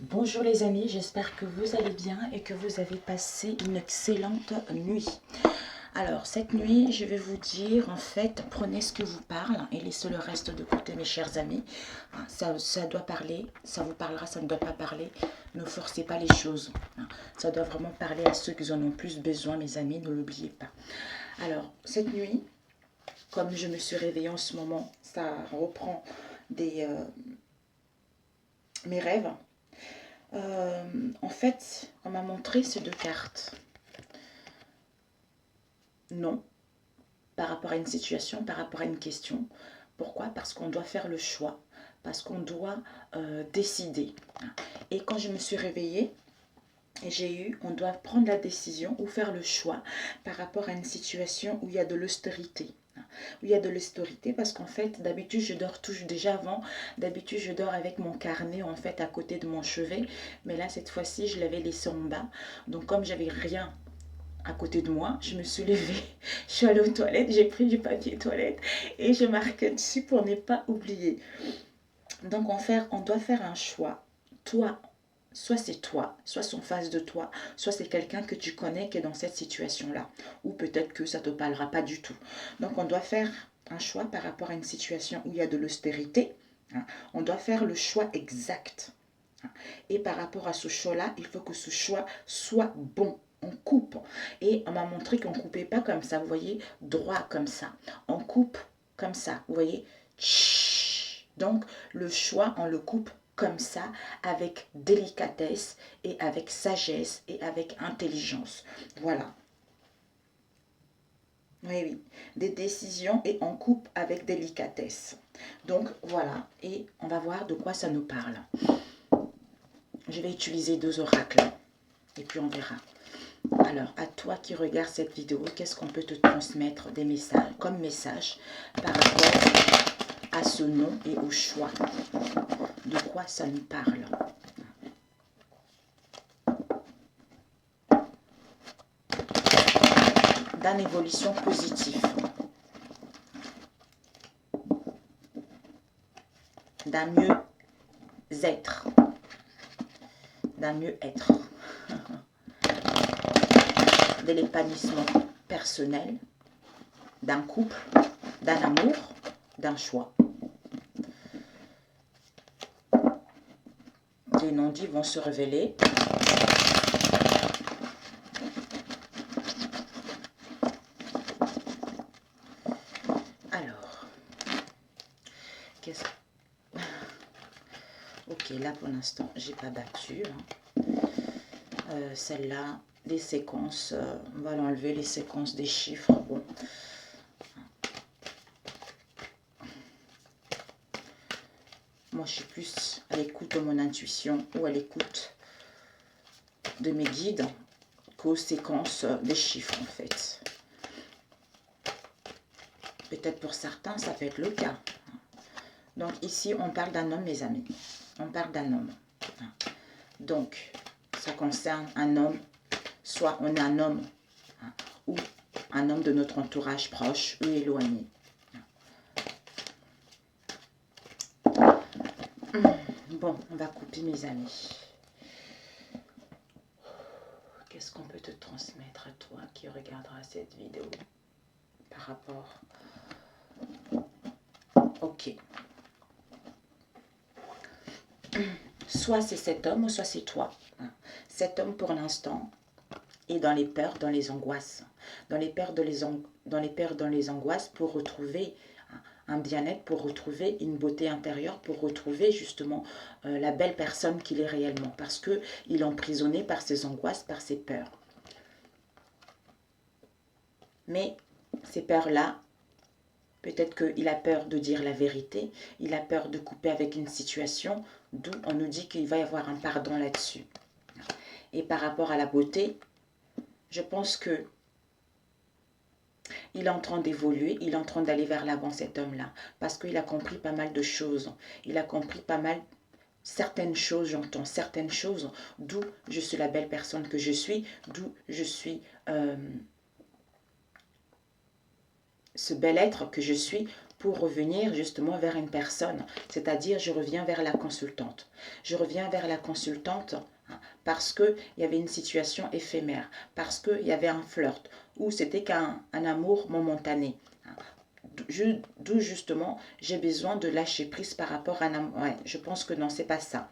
Bonjour les amis, j'espère que vous allez bien et que vous avez passé une excellente nuit. Alors cette nuit, je vais vous dire en fait, prenez ce que vous parle et laissez le reste de côté mes chers amis. Ça doit parler, ça vous parlera, ça ne doit pas parler. Ne forcez pas les choses. Ça doit vraiment parler à ceux qui en ont plus besoin mes amis, ne l'oubliez pas. Alors cette nuit, comme je me suis réveillée en ce moment, ça reprend mes rêves. En fait, on m'a montré ces deux cartes. Non, par rapport à une situation, par rapport à une question. Pourquoi? Parce qu'on doit faire le choix, parce qu'on doit décider. Et quand je me suis réveillée, on doit prendre la décision ou faire le choix par rapport à une situation où il y a de l'austérité. Où il y a de l'austérité parce qu'en fait, d'habitude, je dors toujours déjà avant. D'habitude, je dors avec mon carnet en fait à côté de mon chevet. Mais là, cette fois-ci, je l'avais laissé en bas. Donc, comme j'avais rien à côté de moi, je me suis levée, je suis allée aux toilettes, j'ai pris du papier toilette et je marquais dessus pour ne pas oublier. Donc on doit faire un choix. Toi, soit c'est toi, soit c'est en face de toi, soit c'est quelqu'un que tu connais qui est dans cette situation-là. Ou peut-être que ça ne te parlera pas du tout. Donc on doit faire un choix par rapport à une situation où il y a de l'austérité. On doit faire le choix exact. Et par rapport à ce choix-là, il faut que ce choix soit bon. On coupe. Et on m'a montré qu'on ne coupait pas comme ça, vous voyez, droit comme ça. On coupe comme ça, vous voyez. Donc, le choix, on le coupe comme ça, avec délicatesse et avec sagesse et avec intelligence. Voilà. Oui, oui. Des décisions et on coupe avec délicatesse. Donc, voilà. Et on va voir de quoi ça nous parle. Je vais utiliser deux oracles et puis on verra. Alors, à toi qui regardes cette vidéo, qu'est-ce qu'on peut te transmettre des messages, comme message par rapport à ce nom et au choix? De quoi ça nous parle? D'une évolution positive, d'un mieux-être, d'un mieux-être, de l'épanouissement personnel, d'un couple, d'un amour, d'un choix. Les non-dits vont se révéler. Alors, qu'est-ce que... Ok, là pour l'instant, j'ai pas battu. Celle-là, les séquences, on va l'enlever, les séquences des chiffres. Bon. Moi, je suis plus à l'écoute de mon intuition ou à l'écoute de mes guides qu'aux séquences des chiffres, en fait. Peut-être pour certains, ça peut être le cas. Donc, ici, on parle d'un homme, mes amis. On parle d'un homme. Donc, ça concerne un homme, soit on est un homme ou un homme de notre entourage proche ou éloigné. Bon, on va couper mes amis. Qu'est-ce qu'on peut te transmettre à toi qui regarderas cette vidéo par rapport... Ok. Soit c'est cet homme ou soit c'est toi. Cet homme pour l'instant est dans les peurs, dans les angoisses. Dans les peurs, dans les angoisses pour retrouver un bien-être, pour retrouver une beauté intérieure, pour retrouver justement la belle personne qu'il est réellement. Parce qu'il est emprisonné par ses angoisses, par ses peurs. Mais ces peurs-là, peut-être qu'il a peur de dire la vérité, il a peur de couper avec une situation, d'où on nous dit qu'il va y avoir un pardon là-dessus. Et par rapport à la beauté, je pense que il est en train d'évoluer, il est en train d'aller vers l'avant, cet homme-là, parce qu'il a compris pas mal de choses. Il a compris pas mal, certaines choses, j'entends certaines choses, d'où je suis la belle personne que je suis, d'où je suis ce bel être que je suis, pour revenir justement vers une personne. C'est-à-dire, je reviens vers la consultante. Je reviens vers la consultante parce qu'il y avait une situation éphémère, parce qu'il y avait un flirt, ou c'était qu'un amour momentané. D'où justement, j'ai besoin de lâcher prise par rapport à un amour. Ouais, je pense que non, c'est pas ça.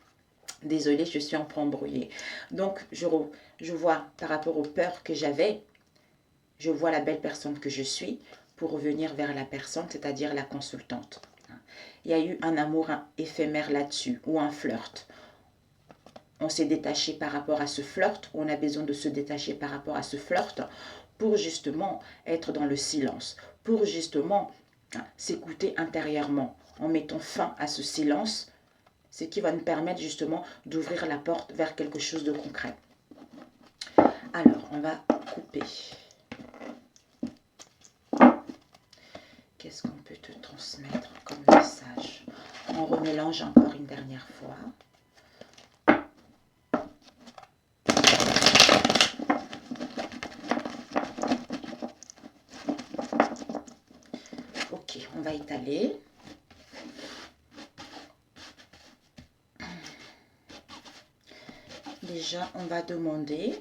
Désolée, je suis un peu embrouillée. Donc, je vois par rapport aux peurs que j'avais, je vois la belle personne que je suis pour revenir vers la personne, c'est-à-dire la consultante. Il y a eu un amour éphémère là-dessus, ou un flirt. On s'est détaché par rapport à ce flirt, ou on a besoin de se détacher par rapport à ce flirt pour justement être dans le silence, pour justement s'écouter intérieurement, en mettant fin à ce silence, ce qui va nous permettre justement d'ouvrir la porte vers quelque chose de concret. Alors, on va couper. Qu'est-ce qu'on peut te transmettre comme message? On remélange encore une dernière fois. Ok, on va étaler. Déjà, on va demander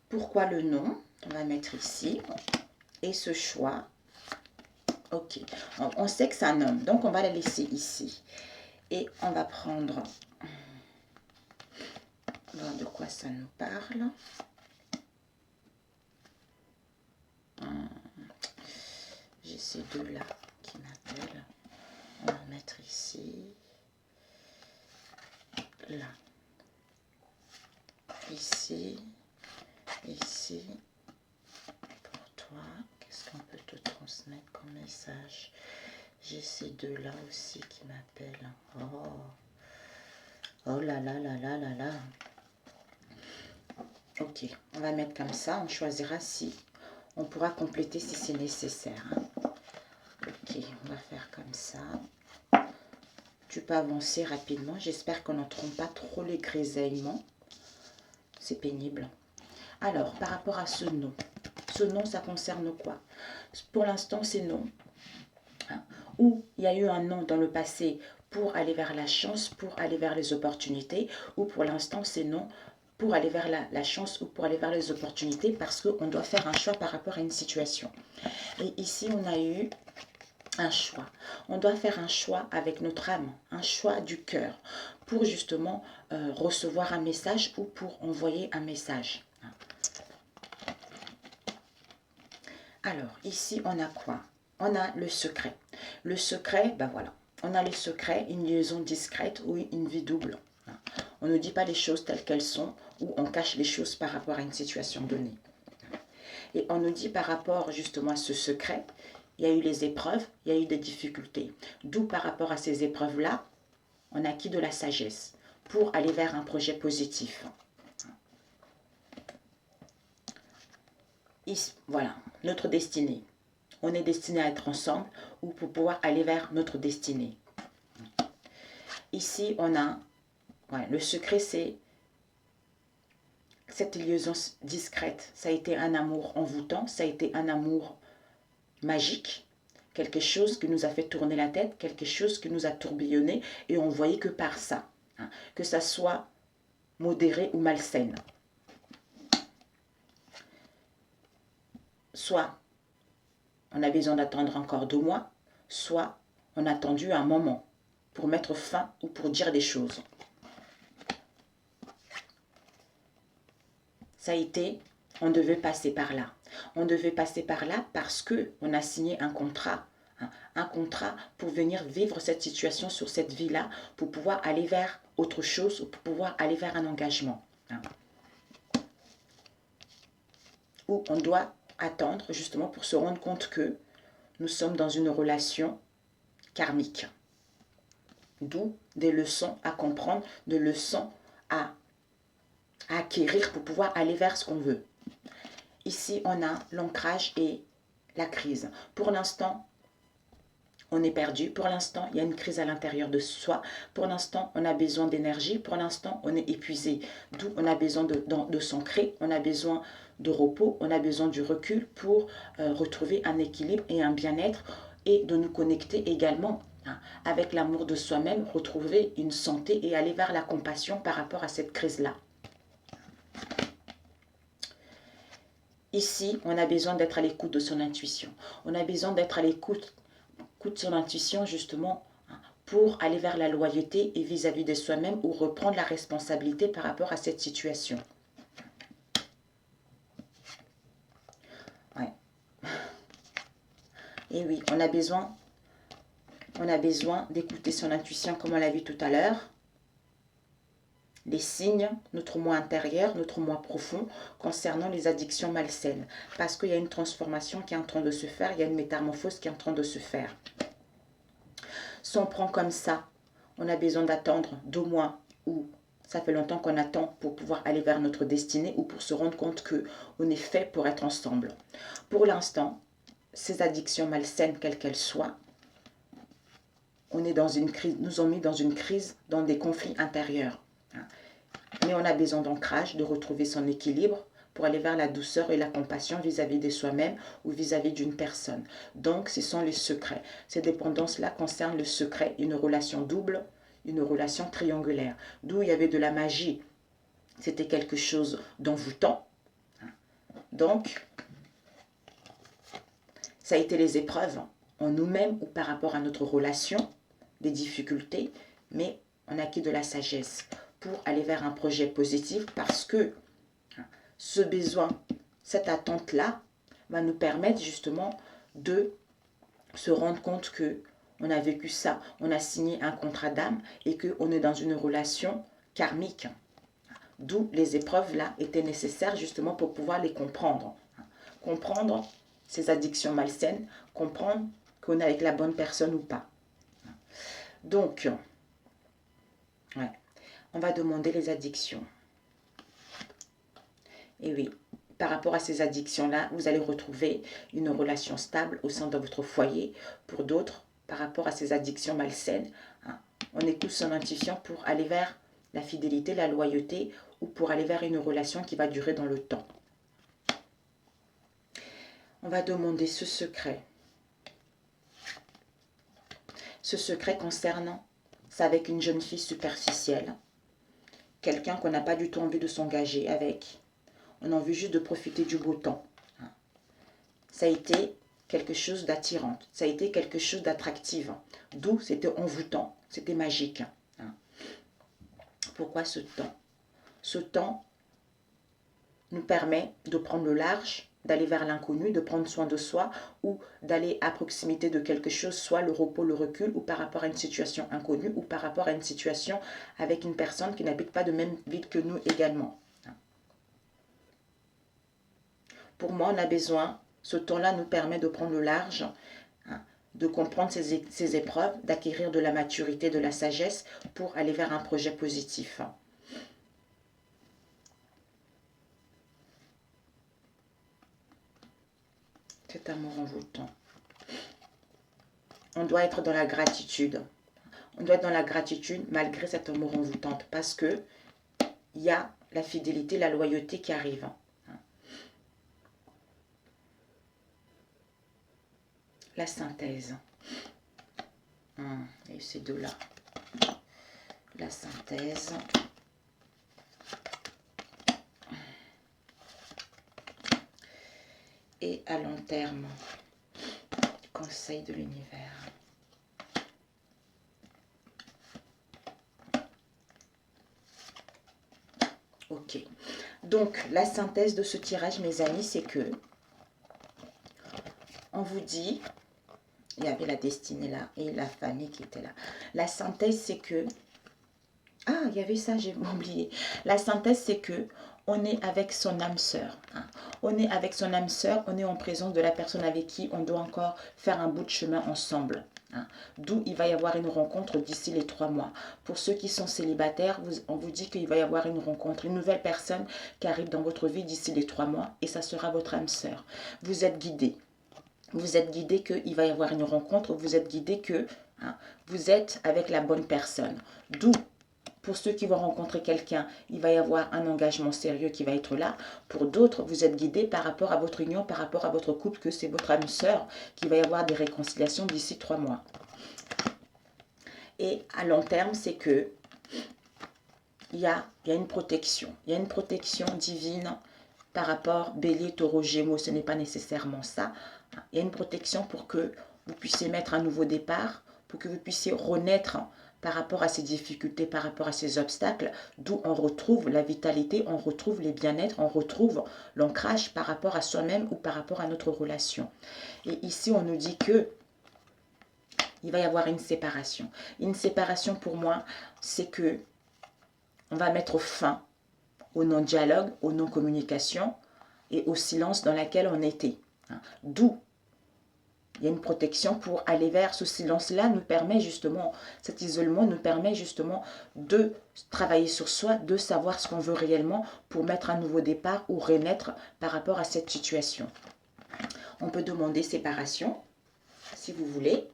pourquoi le nom. On va mettre ici. Et ce choix. Ok, on sait que c'est un homme, donc on va la laisser ici. Et on va prendre, voir de quoi ça nous parle. J'ai ces deux-là qui m'appellent. On va en mettre ici. Là. Ici. Ici. Pour toi, qu'est-ce qu'on peut te transmettre comme message? J'ai ces deux-là aussi qui m'appellent. Oh. Oh là là là là là là. Ok, on va mettre comme ça. On choisira si on pourra compléter si c'est nécessaire. Ok, on va faire comme ça. Tu peux avancer rapidement. J'espère qu'on n'entend pas trop les grésillements. C'est pénible. Alors, par rapport à ce nom. Ce nom, ça concerne quoi? Pour l'instant, c'est non. Ou il y a eu un non dans le passé pour aller vers la chance, pour aller vers les opportunités. Ou pour l'instant, c'est non pour aller vers la chance ou pour aller vers les opportunités parce qu'on doit faire un choix par rapport à une situation. Et ici, on a eu un choix. On doit faire un choix avec notre âme, un choix du cœur pour justement recevoir un message ou pour envoyer un message. Alors, ici, on a quoi? On a le secret. Le secret, ben voilà. On a le secret, une liaison discrète ou une vie double. On ne dit pas les choses telles qu'elles sont ou on cache les choses par rapport à une situation donnée. Et on nous dit par rapport justement à ce secret, il y a eu les épreuves, il y a eu des difficultés. D'où par rapport à ces épreuves-là, on a acquis de la sagesse pour aller vers un projet positif. Voilà, notre destinée. On est destiné à être ensemble ou pour pouvoir aller vers notre destinée. Ici, on a, ouais, le secret, c'est cette liaison discrète. Ça a été un amour envoûtant, ça a été un amour magique, quelque chose qui nous a fait tourner la tête, quelque chose qui nous a tourbillonné et on voyait que par ça, que ça soit modéré ou malsaine. Soit on a besoin d'attendre encore 2 mois, soit on a attendu un moment pour mettre fin ou pour dire des choses. Ça a été, on devait passer par là. On devait passer par là parce qu'on a signé un contrat pour venir vivre cette situation sur cette vie-là, pour pouvoir aller vers autre chose, ou pour pouvoir aller vers un engagement. Où on doit attendre justement pour se rendre compte que nous sommes dans une relation karmique. D'où des leçons à comprendre, des leçons à acquérir pour pouvoir aller vers ce qu'on veut. Ici, on a l'ancrage et la crise. Pour l'instant, on est perdu. Pour l'instant, il y a une crise à l'intérieur de soi. Pour l'instant, on a besoin d'énergie. Pour l'instant, on est épuisé. D'où on a besoin de s'ancrer. On a besoin de repos. On a besoin du recul pour retrouver un équilibre et un bien-être et de nous connecter également avec l'amour de soi-même, retrouver une santé et aller vers la compassion par rapport à cette crise-là. Ici, on a besoin d'être à l'écoute de son intuition. On a besoin d'être à l'écoute de son intuition justement pour aller vers la loyauté et vis-à-vis de soi-même ou reprendre la responsabilité par rapport à cette situation. Ouais. Et oui, on a besoin d'écouter son intuition comme on l'a vu tout à l'heure. Les signes, notre moi intérieur, notre moi profond concernant les addictions malsaines. Parce qu'il y a une transformation qui est en train de se faire, il y a une métamorphose qui est en train de se faire. Si on prend comme ça, on a besoin d'attendre 2 mois ou ça fait longtemps qu'on attend pour pouvoir aller vers notre destinée ou pour se rendre compte qu'on est fait pour être ensemble. Pour l'instant, ces addictions malsaines, quelles qu'elles soient, on est dans une crise, nous ont mis dans une crise, dans des conflits intérieurs. Mais on a besoin d'ancrage, de retrouver son équilibre pour aller vers la douceur et la compassion vis-à-vis de soi-même ou vis-à-vis d'une personne. Donc, ce sont les secrets. Ces dépendances-là concernent le secret, une relation double, une relation triangulaire. D'où il y avait de la magie. C'était quelque chose d'envoûtant. Donc, ça a été les épreuves en nous-mêmes ou par rapport à notre relation, des difficultés, mais on a acquis de la sagesse pour aller vers un projet positif parce que ce besoin, cette attente-là, va nous permettre justement de se rendre compte que on a vécu ça, on a signé un contrat d'âme et qu'on est dans une relation karmique. D'où les épreuves-là étaient nécessaires justement pour pouvoir les comprendre. Comprendre ces addictions malsaines, comprendre qu'on est avec la bonne personne ou pas. Donc, ouais, on va demander les addictions. Et oui, par rapport à ces addictions-là, vous allez retrouver une relation stable au sein de votre foyer. Pour d'autres, par rapport à ces addictions malsaines, on écoute son intuition pour aller vers la fidélité, la loyauté ou pour aller vers une relation qui va durer dans le temps. On va demander ce secret. Ce secret concernant, c'est avec une jeune fille superficielle, quelqu'un qu'on n'a pas du tout envie de s'engager avec. On a envie juste de profiter du beau temps. Ça a été quelque chose d'attirant, ça a été quelque chose d'attractif. D'où c'était envoûtant, c'était magique. Pourquoi ce temps? Ce temps nous permet de prendre le large, d'aller vers l'inconnu, de prendre soin de soi ou d'aller à proximité de quelque chose, soit le repos, le recul ou par rapport à une situation inconnue ou par rapport à une situation avec une personne qui n'habite pas de même ville que nous également. Pour moi, on a besoin, ce temps-là nous permet de prendre le large, de comprendre ces épreuves, d'acquérir de la maturité, de la sagesse pour aller vers un projet positif. Cet amour envoûtant. On doit être dans la gratitude. On doit être dans la gratitude malgré cet amour envoûtant parce que il y a la fidélité, la loyauté qui arrive. La synthèse. Et ces deux-là. La synthèse. Et à long terme, conseil de l'univers. Ok. Donc, la synthèse de ce tirage, mes amis, c'est que on vous dit, il y avait la destinée là et la famille qui était là. La synthèse, c'est que, ah, il y avait ça, j'ai oublié. La synthèse, c'est que on est avec son âme sœur. On est avec son âme sœur, on est en présence de la personne avec qui on doit encore faire un bout de chemin ensemble. D'où il va y avoir une rencontre d'ici les 3 mois. Pour ceux qui sont célibataires, on vous dit qu'il va y avoir une rencontre, une nouvelle personne qui arrive dans votre vie d'ici les 3 mois et ça sera votre âme sœur. Vous êtes guidé. Vous êtes guidé qu'il va y avoir une rencontre, vous êtes guidé que vous êtes avec la bonne personne. D'où Pour ceux qui vont rencontrer quelqu'un, il va y avoir un engagement sérieux qui va être là. Pour d'autres, vous êtes guidés par rapport à votre union, par rapport à votre couple, que c'est votre âme sœur, qu'il va y avoir des réconciliations d'ici 3 mois. Et à long terme, c'est que il y a une protection. Il y a une protection divine par rapport Bélier, Taureau, Gémeaux. Ce n'est pas nécessairement ça. Il y a une protection pour que vous puissiez mettre un nouveau départ, pour que vous puissiez renaître par rapport à ces difficultés, par rapport à ces obstacles, d'où on retrouve la vitalité, on retrouve les bien-être, on retrouve l'ancrage par rapport à soi-même ou par rapport à notre relation. Et ici, on nous dit que il va y avoir une séparation. Une séparation, pour moi, c'est que on va mettre fin au non-dialogue, au non-communication et au silence dans lequel on était. D'où il y a une protection pour aller vers ce silence-là, nous permet justement, cet isolement nous permet justement de travailler sur soi, de savoir ce qu'on veut réellement pour mettre un nouveau départ ou renaître par rapport à cette situation. On peut demander séparation, si vous voulez.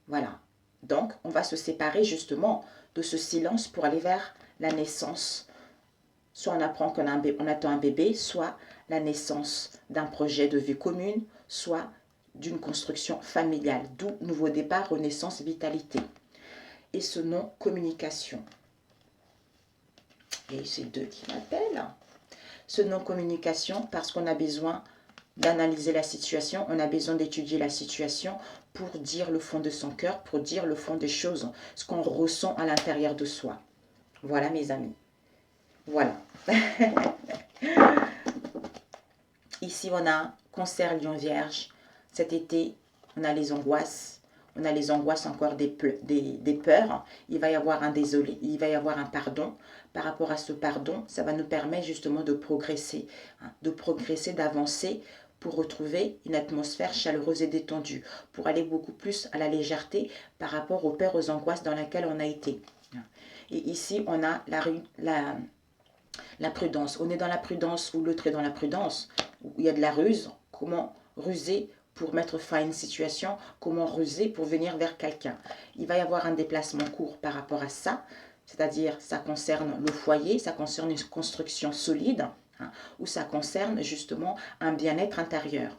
Voilà. Donc, on va se séparer justement de ce silence pour aller vers la naissance. Soit on apprend qu'on attend un bébé, soit la naissance d'un projet de vie commune, soit d'une construction familiale, d'où nouveau départ, renaissance, vitalité. Et ce nom, communication. Et c'est 2 qui m'appellent. Ce nom, communication, parce qu'on a besoin d'analyser la situation, on a besoin d'étudier la situation pour dire le fond de son cœur, pour dire le fond des choses, ce qu'on ressent à l'intérieur de soi. Voilà mes amis. Voilà. Ici, on a Cancer, Lion, Vierge. Cet été, on a les angoisses. On a les angoisses encore des peurs. Il va y avoir un désolé, il va y avoir un pardon. Par rapport à ce pardon, ça va nous permettre justement de progresser, d'avancer pour retrouver une atmosphère chaleureuse et détendue, pour aller beaucoup plus à la légèreté par rapport aux peurs, aux angoisses dans lesquelles on a été. Et ici, on a la prudence. On est dans la prudence ou l'autre est dans la prudence, où il y a de la ruse. Comment ruser pour mettre fin à une situation, comment ruser pour venir vers quelqu'un. Il va y avoir un déplacement court par rapport à ça, c'est-à-dire ça concerne le foyer, ça concerne une construction solide, ou ça concerne justement un bien-être intérieur,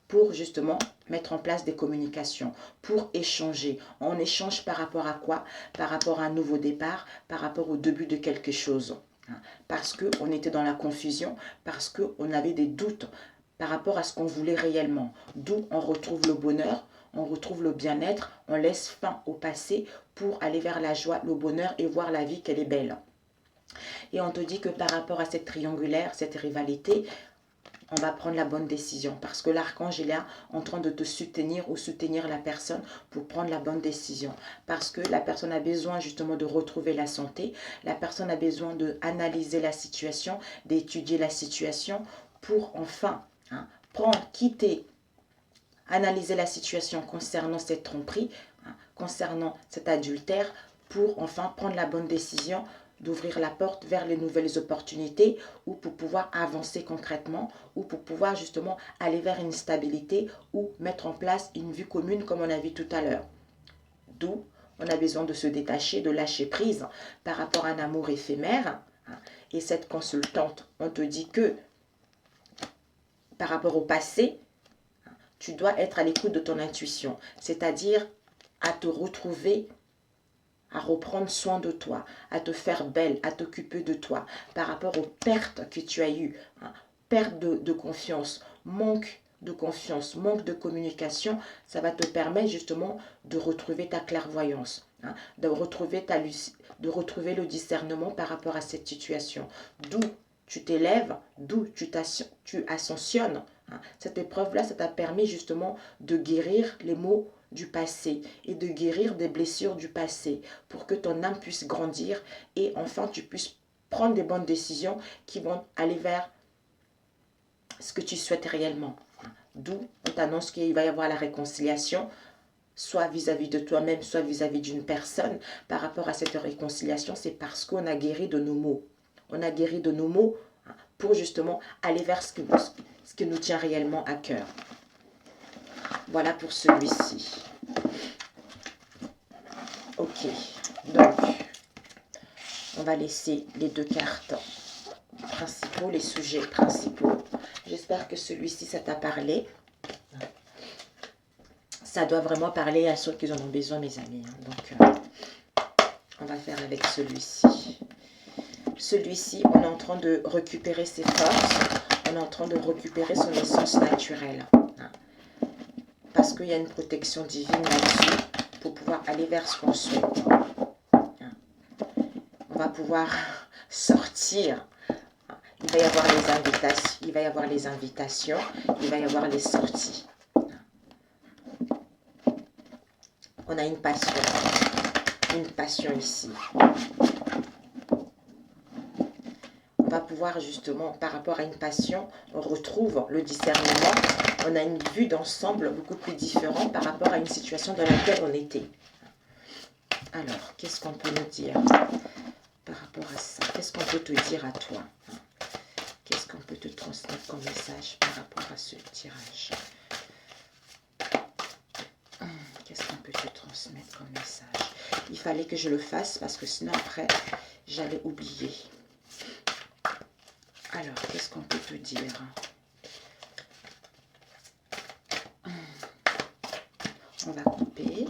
pour justement mettre en place des communications, pour échanger. On échange par rapport à quoi? Par rapport à un nouveau départ, par rapport au début de quelque chose. Parce qu'on était dans la confusion, parce qu'on avait des doutes par rapport à ce qu'on voulait réellement. D'où on retrouve le bonheur, on retrouve le bien-être, on laisse fin au passé pour aller vers la joie, le bonheur et voir la vie qu'elle est belle. Et on te dit que par rapport à cette triangulaire, cette rivalité, on va prendre la bonne décision parce que l'archange est là en train de te soutenir ou soutenir la personne pour prendre la bonne décision. Parce que la personne a besoin justement de retrouver la santé, la personne a besoin d'analyser la situation, d'étudier la situation pour enfin quitter, analyser la situation concernant cette tromperie, concernant cet adultère, pour enfin prendre la bonne décision d'ouvrir la porte vers les nouvelles opportunités ou pour pouvoir avancer concrètement ou pour pouvoir justement aller vers une stabilité ou mettre en place une vie commune comme on a vu tout à l'heure. D'où on a besoin de se détacher, de lâcher prise par rapport à un amour éphémère. Et cette consultante, on te dit que par rapport au passé, tu dois être à l'écoute de ton intuition, c'est-à-dire à te retrouver, à reprendre soin de toi, à te faire belle, à t'occuper de toi, par rapport aux pertes que tu as eues, perte de confiance, manque de confiance, manque de communication, ça va te permettre justement de retrouver ta clairvoyance, de retrouver le discernement par rapport à cette situation, d'où tu t'élèves, d'où tu ascensionnes. Cette épreuve-là, ça t'a permis justement de guérir les maux du passé et de guérir des blessures du passé pour que ton âme puisse grandir et enfin tu puisses prendre des bonnes décisions qui vont aller vers ce que tu souhaites réellement. D'où on t'annonce qu'il va y avoir la réconciliation, soit vis-à-vis de toi-même, soit vis-à-vis d'une personne. Par rapport à cette réconciliation, c'est parce qu'on a guéri de nos maux. On a guéri de nos maux pour justement aller vers ce qui nous tient réellement à cœur. Voilà pour celui-ci. Ok, donc, On va laisser les 2 cartes principaux, les sujets principaux. J'espère que celui-ci, ça t'a parlé. Ça doit vraiment parler à ceux qui en ont besoin, mes amis. Donc, on va faire avec celui-ci. Celui-ci, on est en train de récupérer ses forces. On est en train de récupérer son essence naturelle. Parce qu'il y a une protection divine là-dessus pour pouvoir aller vers ce qu'on souhaite. On va pouvoir sortir. Il va y avoir les invitations, il va y avoir les invitations, il va y avoir les sorties. On a une passion ici. On va pouvoir justement, par rapport à une passion, on retrouve le discernement. On a une vue d'ensemble beaucoup plus différente par rapport à une situation dans laquelle on était. Alors, qu'est-ce qu'on peut nous dire par rapport à ça? Qu'est-ce qu'on peut te dire à toi? Qu'est-ce qu'on peut te transmettre comme message par rapport à ce tirage? Qu'est-ce qu'on peut te transmettre comme message? Il fallait que je le fasse parce que sinon après, j'allais oublier. Alors, qu'est-ce qu'on peut te dire? On va couper.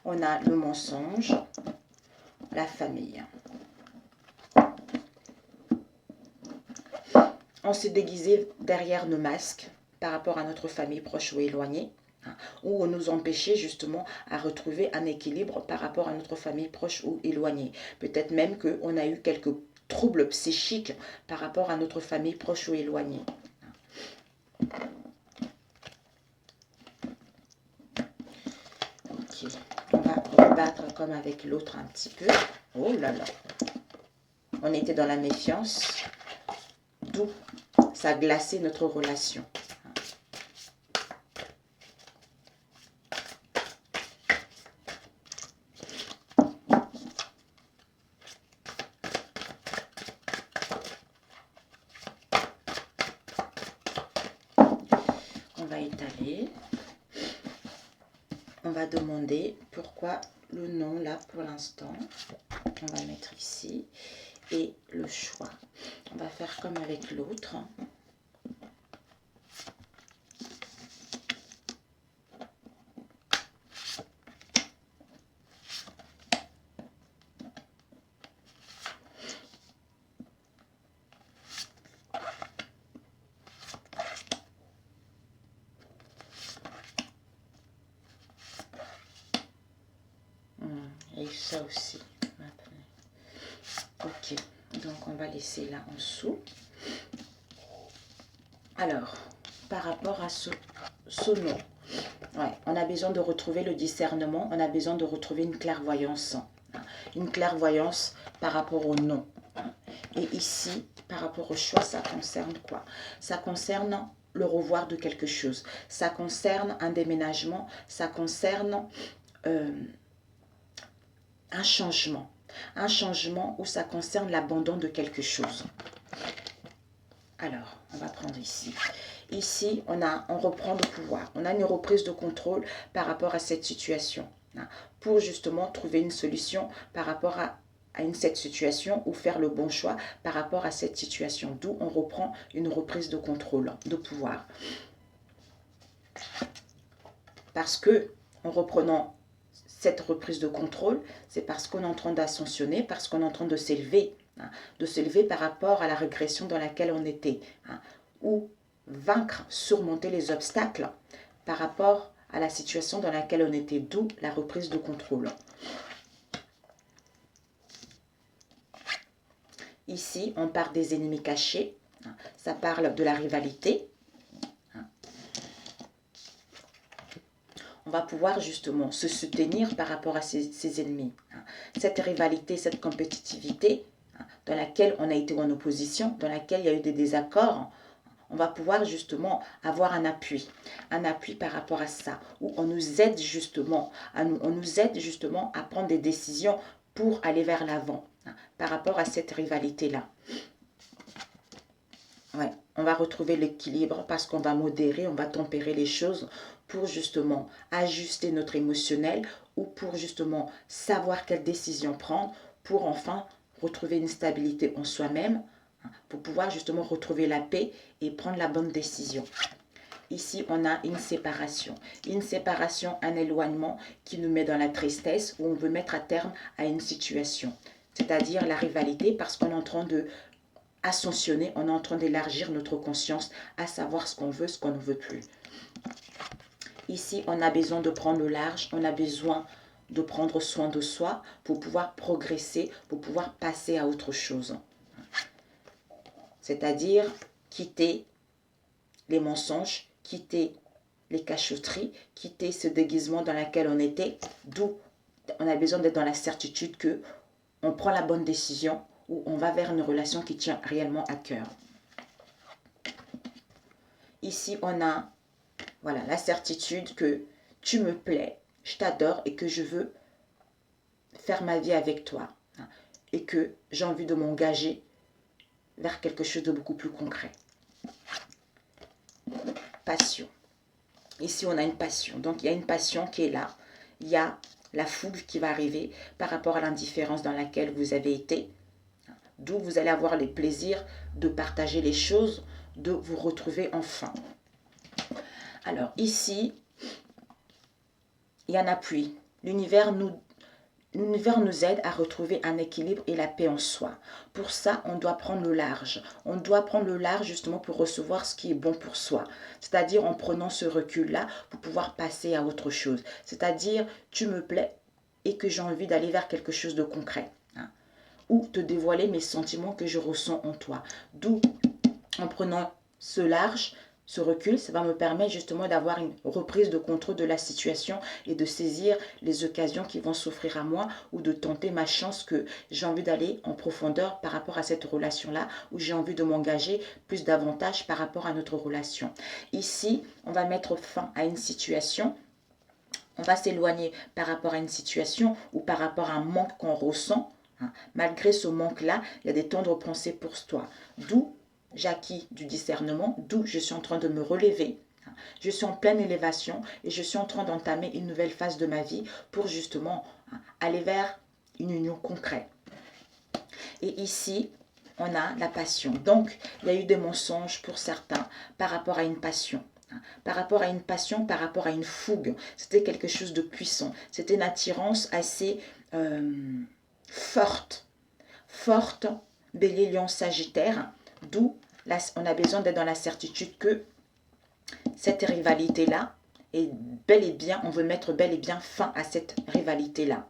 On a le mensonge, la famille. On s'est déguisé derrière nos masques par rapport à notre famille proche ou éloignée, ou on nous empêchait justement à retrouver un équilibre par rapport à notre famille proche ou éloignée. Peut-être même qu'on a eu quelques troubles psychiques par rapport à notre famille proche ou éloignée. Ok, on va rebattre comme avec l'autre un petit peu. Oh là là, on était dans la méfiance, d'où ça a glacé notre relation. On va étaler. On va demander pourquoi le non là pour l'instant. On va mettre ici. Et le choix. On va faire comme avec l'autre. Et ça aussi. Ok, donc on va laisser là en dessous. Alors, par rapport à ce nom, ouais, on a besoin de retrouver le discernement, on a besoin de retrouver une clairvoyance. Une clairvoyance par rapport au nom. Et ici, par rapport au choix, ça concerne quoi? Ça concerne le revoir de quelque chose. Ça concerne un déménagement, ça concerne un changement. Un changement où ça concerne l'abandon de quelque chose. Alors, on va prendre ici. Ici, on reprend le pouvoir. On a une reprise de contrôle par rapport à cette situation. Pour justement trouver une solution par rapport à cette situation ou faire le bon choix par rapport à cette situation. D'où on reprend une reprise de contrôle, de pouvoir. Parce que, en reprenant cette reprise de contrôle, c'est parce qu'on est en train d'ascensionner, parce qu'on est en train de s'élever par rapport à la régression dans laquelle on était, ou vaincre, surmonter les obstacles par rapport à la situation dans laquelle on était, d'où la reprise de contrôle. Ici, on parle des ennemis cachés, ça parle de la rivalité. On va pouvoir justement se soutenir par rapport à ces ennemis. Cette rivalité, cette compétitivité dans laquelle on a été en opposition, dans laquelle il y a eu des désaccords, on va pouvoir justement avoir un appui par rapport à ça, où on nous aide justement, à prendre des décisions pour aller vers l'avant, par rapport à cette rivalité-là. Ouais, on va retrouver l'équilibre parce qu'on va modérer, on va tempérer les choses pour justement ajuster notre émotionnel ou pour justement savoir quelle décision prendre pour enfin retrouver une stabilité en soi-même, pour pouvoir justement retrouver la paix et prendre la bonne décision. Ici, on a une séparation, un éloignement qui nous met dans la tristesse où on veut mettre à terme à une situation, c'est-à-dire la rivalité parce qu'on est en train de ascensionner, on est en train d'élargir notre conscience à savoir ce qu'on veut, ce qu'on ne veut plus. Ici, on a besoin de prendre le large, on a besoin de prendre soin de soi pour pouvoir progresser, pour pouvoir passer à autre chose. C'est-à-dire quitter les mensonges, quitter les cachotteries, quitter ce déguisement dans lequel on était, d'où on a besoin d'être dans la certitude que on prend la bonne décision ou on va vers une relation qui tient réellement à cœur. Ici, on a voilà, la certitude que tu me plais, je t'adore et que je veux faire ma vie avec toi. Et que j'ai envie de m'engager vers quelque chose de beaucoup plus concret. Passion. Ici, on a une passion. Donc, il y a une passion qui est là. Il y a la fougue qui va arriver par rapport à l'indifférence dans laquelle vous avez été. D'où vous allez avoir les plaisirs de partager les choses, de vous retrouver enfin. Alors, ici, il y a un appui. L'univers nous aide à retrouver un équilibre et la paix en soi. Pour ça, on doit prendre le large. On doit prendre le large justement pour recevoir ce qui est bon pour soi. C'est-à-dire en prenant ce recul-là pour pouvoir passer à autre chose. C'est-à-dire, tu me plais et que j'ai envie d'aller vers quelque chose de concret. Ou te dévoiler mes sentiments que je ressens en toi. D'où, en prenant ce large, ce recul, ça va me permettre justement d'avoir une reprise de contrôle de la situation et de saisir les occasions qui vont s'offrir à moi ou de tenter ma chance que j'ai envie d'aller en profondeur par rapport à cette relation-là ou j'ai envie de m'engager plus davantage par rapport à notre relation. Ici, on va mettre fin à une situation. On va s'éloigner par rapport à une situation ou par rapport à un manque qu'on ressent. Malgré ce manque-là, il y a des tendres pensées pour toi. D'où j'acquis du discernement, d'où je suis en train de me relever. Je suis en pleine élévation et je suis en train d'entamer une nouvelle phase de ma vie pour justement aller vers une union concrète. Et ici, on a la passion. Donc, il y a eu des mensonges pour certains par rapport à une passion. Par rapport à une passion, par rapport à une fougue. C'était quelque chose de puissant. C'était une attirance assez forte, Bélier, Lion, Sagittaire, d'où on a besoin d'être dans la certitude que cette rivalité-là est bel et bien, on veut mettre bel et bien fin à cette rivalité-là.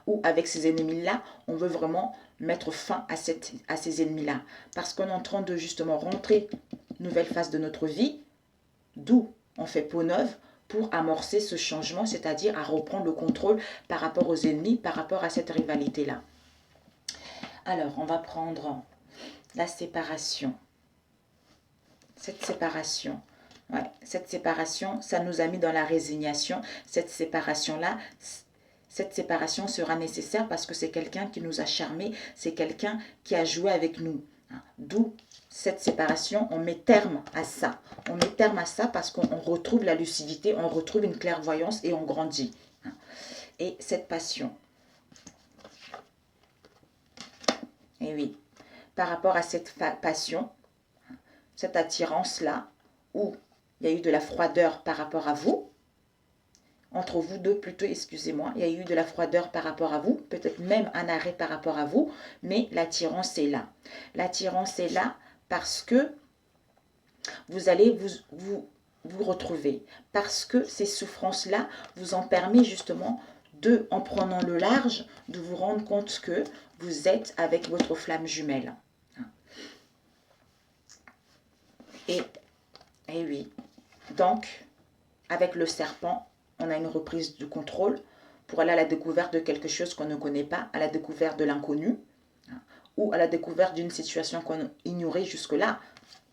Ou avec ces ennemis-là, on veut vraiment mettre fin à ces ennemis-là. Parce qu'on est en train de justement rentrer une nouvelle phase de notre vie, d'où on fait peau neuve, pour amorcer ce changement, c'est-à-dire à reprendre le contrôle par rapport aux ennemis, par rapport à cette rivalité-là. Alors, on va prendre la séparation. Cette séparation, ça nous a mis dans la résignation. Cette séparation sera nécessaire parce que c'est quelqu'un qui nous a charmés, c'est quelqu'un qui a joué avec nous. D'où cette séparation, on met terme à ça. On met terme à ça parce qu'on retrouve la lucidité, on retrouve une clairvoyance et on grandit. Et cette passion. Et oui, par rapport à cette passion, cette attirance-là, où il y a eu de la froideur par rapport à vous, entre vous deux plutôt, excusez-moi, il y a eu de la froideur par rapport à vous, peut-être même un arrêt par rapport à vous, mais l'attirance est là. L'attirance est là parce que vous allez vous retrouver, parce que ces souffrances-là vous ont permis justement de, en prenant le large, de vous rendre compte que vous êtes avec votre flamme jumelle. Et oui, donc, avec le serpent, on a une reprise du contrôle pour aller à la découverte de quelque chose qu'on ne connaît pas, à la découverte de l'inconnu, ou à la découverte d'une situation qu'on ignorait jusque-là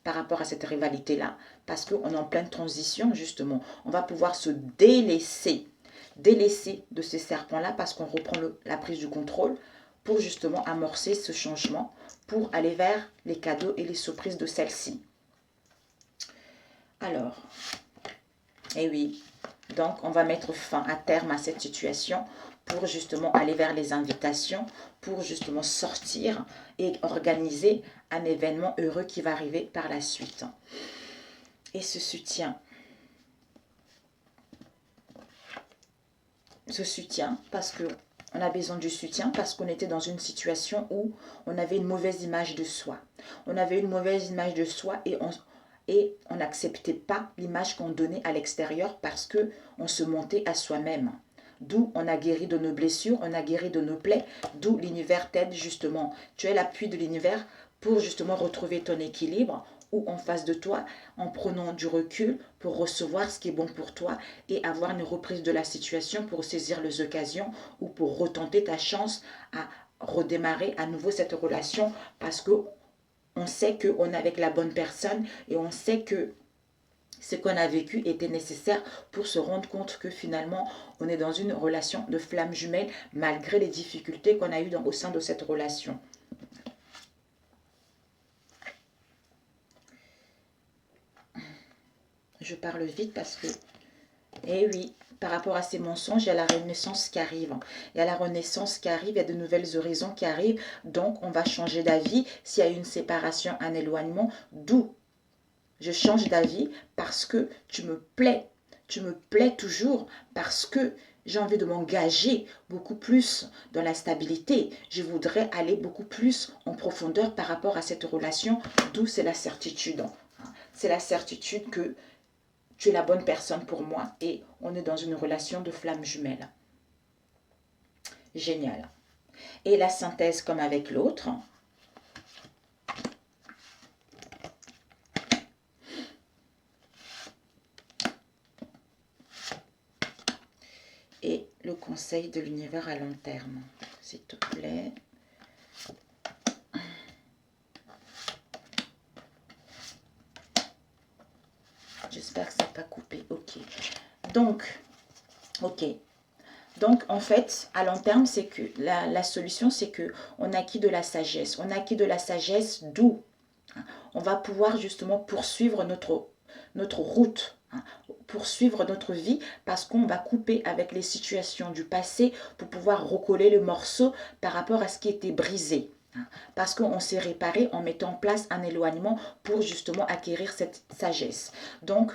par rapport à cette rivalité-là, parce qu'on est en pleine transition, justement. On va pouvoir se délaisser de ces serpents-là parce qu'on reprend la prise du contrôle pour justement amorcer ce changement, pour aller vers les cadeaux et les surprises de celle-ci. Alors, eh oui, Donc, on va mettre fin à terme à cette situation pour justement aller vers les invitations, pour justement sortir et organiser un événement heureux qui va arriver par la suite. Et ce soutien, parce que on a besoin du soutien parce qu'on était dans une situation où on avait une mauvaise image de soi. On avait une mauvaise image de soi et on n'acceptait pas l'image qu'on donnait à l'extérieur parce qu'on se montait à soi-même. D'où on a guéri de nos blessures, on a guéri de nos plaies, d'où l'univers t'aide justement. Tu es l'appui de l'univers pour justement retrouver ton équilibre ou en face de toi en prenant du recul pour recevoir ce qui est bon pour toi et avoir une reprise de la situation pour saisir les occasions ou pour retenter ta chance à redémarrer à nouveau cette relation parce que on sait qu'on est avec la bonne personne et on sait que ce qu'on a vécu était nécessaire pour se rendre compte que finalement on est dans une relation de flamme jumelle malgré les difficultés qu'on a eues au sein de cette relation. Je parle vite parce que, eh oui, par rapport à ces mensonges, il y a la renaissance qui arrive. Il y a la renaissance qui arrive, il y a de nouvelles horizons qui arrivent. Donc, on va changer d'avis. S'il y a une séparation, un éloignement, d'où je change d'avis parce que tu me plais. Tu me plais toujours parce que j'ai envie de m'engager beaucoup plus dans la stabilité. Je voudrais aller beaucoup plus en profondeur par rapport à cette relation, d'où c'est la certitude. C'est la certitude que tu es la bonne personne pour moi et on est dans une relation de flamme jumelle. Génial. Et la synthèse comme avec l'autre. Et le conseil de l'univers à long terme, s'il te plaît. J'espère que ça n'a pas coupé. Ok. Donc, en fait, à long terme, c'est que la solution, c'est que on acquis de la sagesse. On acquis de la sagesse d'où on va pouvoir justement poursuivre notre route, poursuivre notre vie parce qu'on va couper avec les situations du passé pour pouvoir recoller le morceau par rapport à ce qui était brisé. Parce qu'on s'est réparé en mettant en place un éloignement pour justement acquérir cette sagesse. Donc,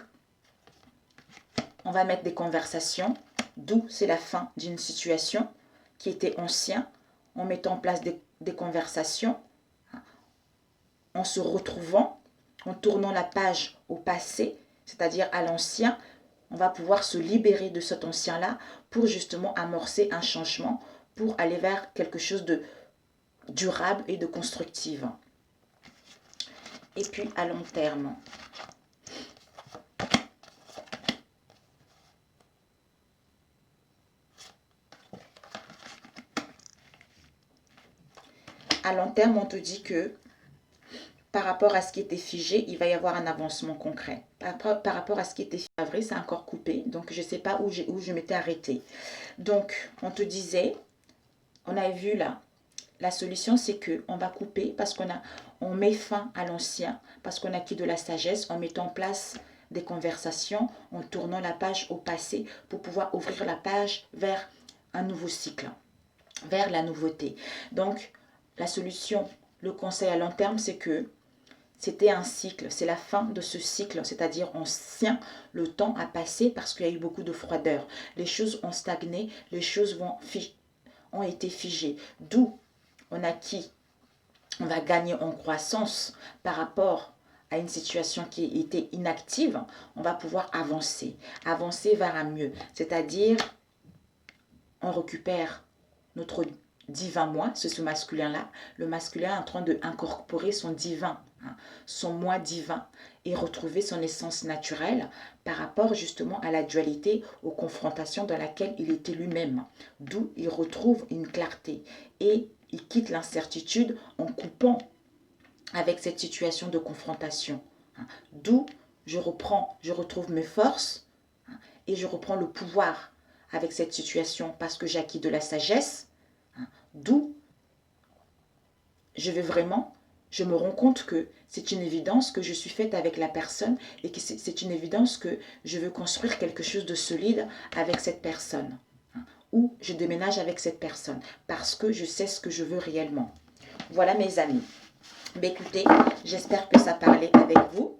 on va mettre des conversations, d'où c'est la fin d'une situation qui était ancienne, en mettant en place des conversations, en se retrouvant, en tournant la page au passé, c'est-à-dire à l'ancien, on va pouvoir se libérer de cet ancien-là pour justement amorcer un changement, pour aller vers quelque chose de durable et de constructif. Et puis à long terme, on te dit que par rapport à ce qui était figé, il va y avoir un avancement concret. Par rapport à ce qui était figé, c'est encore coupé, donc je ne sais pas où je m'étais arrêtée. Donc, on te disait, on avait vu là, la solution c'est qu'on va couper parce on met fin à l'ancien, parce qu'on a acquis de la sagesse en mettant en place des conversations, en tournant la page au passé pour pouvoir ouvrir la page vers un nouveau cycle, vers la nouveauté. Donc, la solution, le conseil à long terme, c'est que c'était un cycle, c'est la fin de ce cycle, c'est-à-dire ancien, le temps a passé parce qu'il y a eu beaucoup de froideur. Les choses ont stagné, les choses ont été figées. D'où on va gagner en croissance par rapport à une situation qui était inactive, on va pouvoir avancer vers un mieux. C'est-à-dire, on récupère notre divin moi, c'est ce masculin-là. Le masculin est en train d'incorporer son divin, son moi divin et retrouver son essence naturelle par rapport justement à la dualité, aux confrontations dans laquelle il était lui-même. D'où il retrouve une clarté et il quitte l'incertitude en coupant avec cette situation de confrontation. D'où je retrouve mes forces et je reprends le pouvoir avec cette situation parce que j'ai acquis de la sagesse. D'où je je me rends compte que c'est une évidence que je suis faite avec la personne et que c'est une évidence que je veux construire quelque chose de solide avec cette personne. Ou je déménage avec cette personne parce que je sais ce que je veux réellement. Voilà mes amis. Mais écoutez, j'espère que ça parlait avec vous.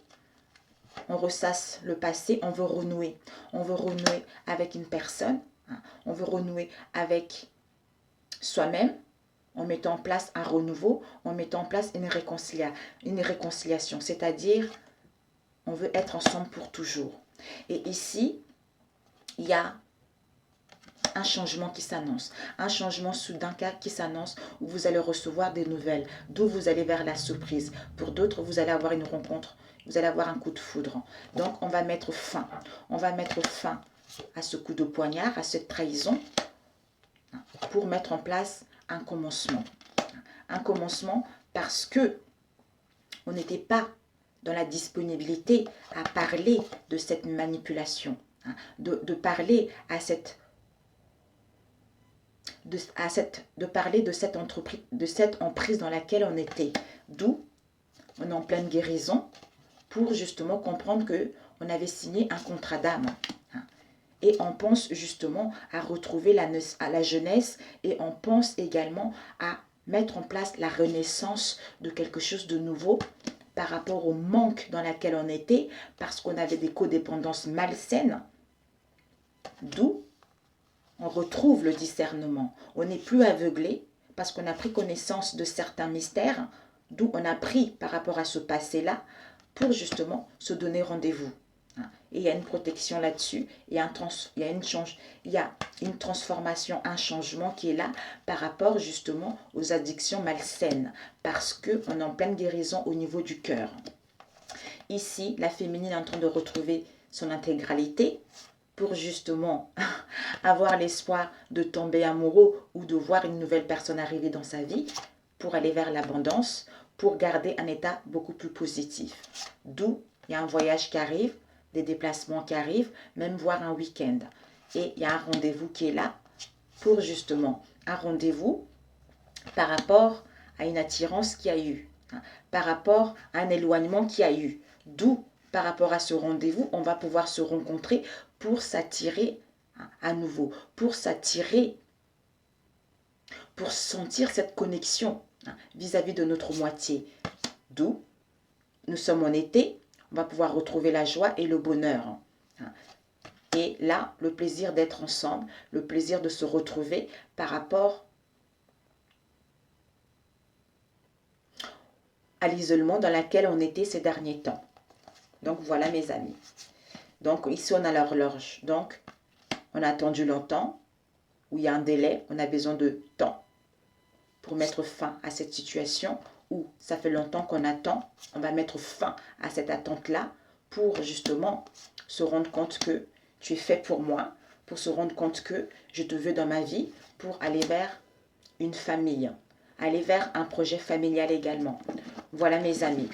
On ressasse le passé, on veut renouer. On veut renouer avec une personne. On veut renouer avec soi-même en mettant en place un renouveau, en mettant en place une réconciliation. C'est-à-dire, on veut être ensemble pour toujours. Et ici, il y a un changement qui s'annonce, un changement soudain qui s'annonce où vous allez recevoir des nouvelles, d'où vous allez vers la surprise. Pour d'autres, vous allez avoir une rencontre, vous allez avoir un coup de foudre. Donc, on va mettre fin à ce coup de poignard, à cette trahison, pour mettre en place un commencement. Un commencement parce que on n'était pas dans la disponibilité à parler de cette manipulation, de parler de parler de cette entreprise, de cette emprise dans laquelle on était. D'où on est en pleine guérison pour justement comprendre que on avait signé un contrat d'âme. Et on pense justement à retrouver la jeunesse et on pense également à mettre en place la renaissance de quelque chose de nouveau par rapport au manque dans lequel on était parce qu'on avait des codépendances malsaines. D'où on retrouve le discernement. On n'est plus aveuglé parce qu'on a pris connaissance de certains mystères, d'où on a pris par rapport à ce passé-là pour justement se donner rendez-vous. Et il y a une protection là-dessus, il y a une transformation, un changement qui est là par rapport justement aux addictions malsaines, parce qu'on est en pleine guérison au niveau du cœur. Ici, la féminine est en train de retrouver son intégralité, pour justement avoir l'espoir de tomber amoureux ou de voir une nouvelle personne arriver dans sa vie, pour aller vers l'abondance, pour garder un état beaucoup plus positif. D'où il y a un voyage qui arrive, des déplacements qui arrivent, même voir un week-end. Et il y a un rendez-vous qui est là pour justement un rendez-vous par rapport à une attirance qu'il y a eu, par rapport à un éloignement qu'il y a eu. D'où, par rapport à ce rendez-vous, on va pouvoir se rencontrer pour s'attirer à nouveau, pour s'attirer, pour sentir cette connexion vis-à-vis de notre moitié. D'où, nous sommes en été, on va pouvoir retrouver la joie et le bonheur. Et là, le plaisir d'être ensemble, le plaisir de se retrouver par rapport à l'isolement dans lequel on était ces derniers temps. Donc voilà mes amis. Donc ici on a l'horloge. Donc on a attendu longtemps, où il y a un délai, on a besoin de temps pour mettre fin à cette situation où ça fait longtemps qu'on attend. On va mettre fin à cette attente-là pour justement se rendre compte que tu es fait pour moi, pour se rendre compte que je te veux dans ma vie, pour aller vers une famille, aller vers un projet familial également. Voilà mes amis.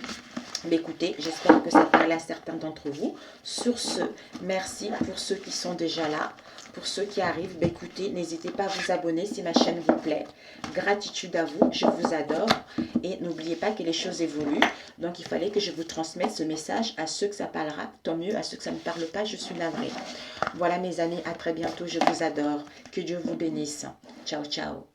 Mais écoutez, j'espère que ça parle à certains d'entre vous. Sur ce, merci pour ceux qui sont déjà là. Pour ceux qui arrivent, écoutez, n'hésitez pas à vous abonner si ma chaîne vous plaît. Gratitude à vous, je vous adore. Et n'oubliez pas que les choses évoluent. Donc, il fallait que je vous transmette ce message à ceux que ça parlera. Tant mieux, à ceux que ça ne parle pas, je suis navrée. Voilà mes amis, à très bientôt, je vous adore. Que Dieu vous bénisse. Ciao, ciao.